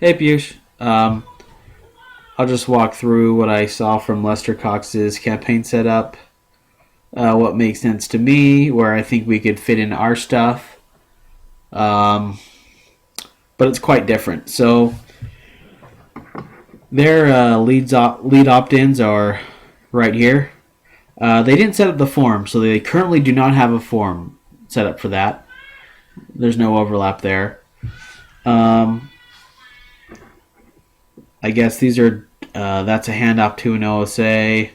Hey Piyush, I'll just walk through what I saw from Lester Cox's campaign setup, what makes sense to me, where I think we could fit in our stuff, um, but it's quite different. So their lead opt-ins are right here. They didn't set up the form, so they currently do not have a form set up for that. There's no overlap there. Um, I guess these are that's a handoff to an OSA.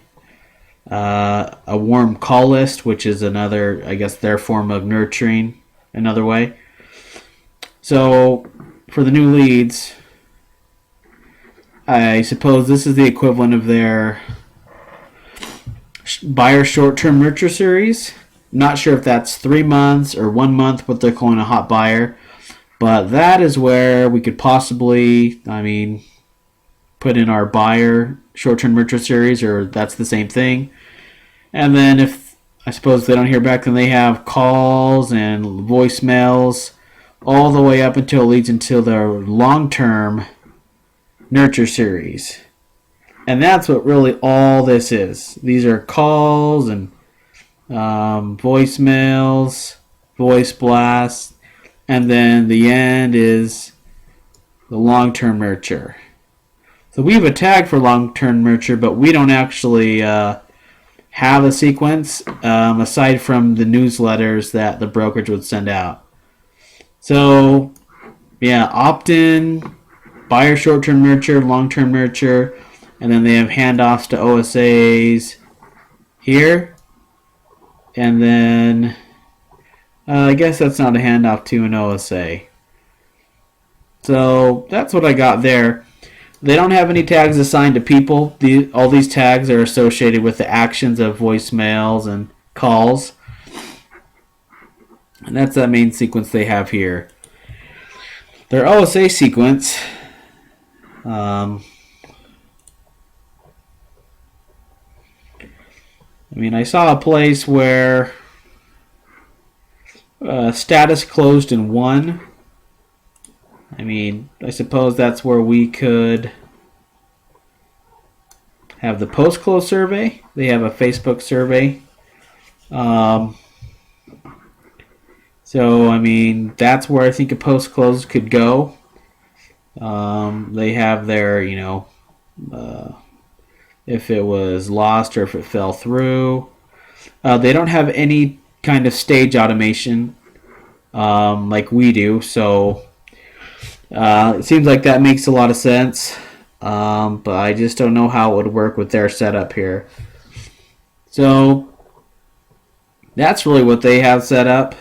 A warm call list, which is another, I guess, their form of nurturing, another way. So for the new leads, I suppose this is the equivalent of their buyer short-term nurture series. Not sure if that's 3 months or 1 month, what they're calling a hot buyer, but that is where we could possibly, put in our buyer short-term nurture series, or that's the same thing. And then if I suppose they don't hear back, then they have calls and voicemails all the way up until it leads into their long-term nurture series. And that's what really all this is. These are calls and voicemails, voice blasts, and then the end is the long-term nurture. So we have a tag for long-term nurture, but we don't actually have a sequence aside from the newsletters that the brokerage would send out. So, yeah, opt-in, buyer short-term nurture, long-term nurture, and then they have handoffs to OSAs here. And then I guess that's not a handoff to an OSA. So that's what I got there. They don't have any tags assigned to people. All these tags are associated with the actions of voicemails and calls. And that's that main sequence they have here. Their OSA sequence, I saw a place where status closed in 1. I suppose that's where we could have the post-close survey. They have a Facebook survey. That's where I think a post-close could go. They have their, if it was lost or if it fell through. They don't have any kind of stage automation like we do, so it seems like that makes a lot of sense, but I just don't know how it would work with their setup here. So that's really what they have set up.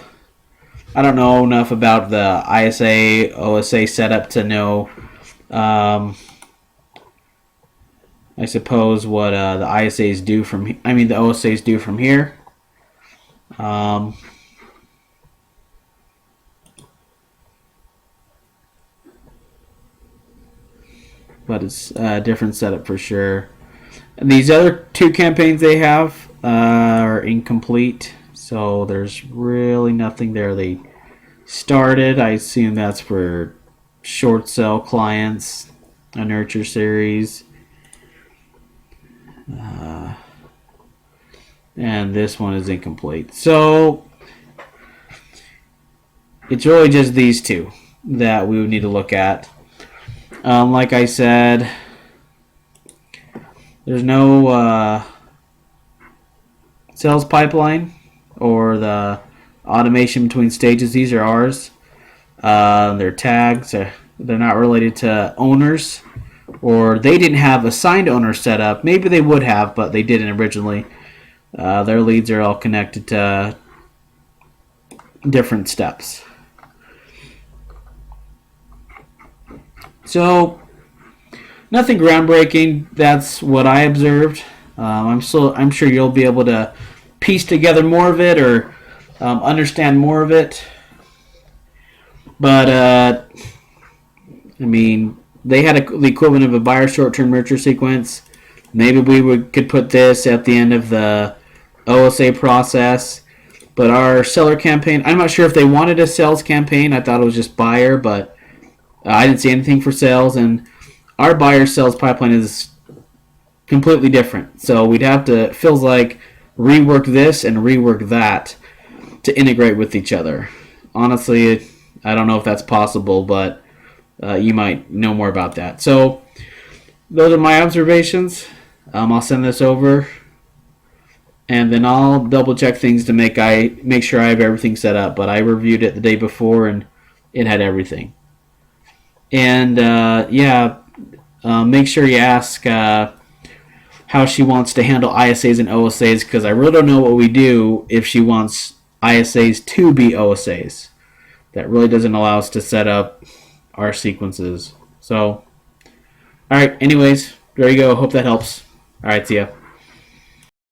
I don't know enough about the ISA OSA setup to know, I suppose, what the ISAs do from, the OSAs do from here. But it's a different setup for sure. And these other 2 campaigns they have are incomplete, so there's really nothing there. They started, I assume that's for short sell clients, a nurture series, and this one is incomplete. So it's really just these 2 that we would need to look at. Like I said, there's no sales pipeline or the automation between stages. These are ours. They're tags. They're not related to owners, or they didn't have assigned owners set up. Maybe they would have, but they didn't originally. Their leads are all connected to different steps. So, nothing groundbreaking. That's what I observed. I'm sure you'll be able to piece together more of it or understand more of it. But they had the equivalent of a buyer short-term nurture sequence. Maybe could put this at the end of the OSA process. But our seller campaign, I'm not sure if they wanted a sales campaign. I thought it was just buyer, but I didn't see anything for sales, and our buyer sales pipeline is completely different. So we'd have to, it feels like, rework this and rework that to integrate with each other. Honestly, I don't know if that's possible, but you might know more about that. So those are my observations. I'll send this over, and then I'll double check things to make sure I have everything set up. But I reviewed it the day before, and it had everything. And make sure you ask how she wants to handle ISAs and OSAs, because I really don't know what we do if she wants ISAs to be OSAs. That really doesn't allow us to set up our sequences. So, all right. Anyways, there you go. Hope that helps. All right. See ya.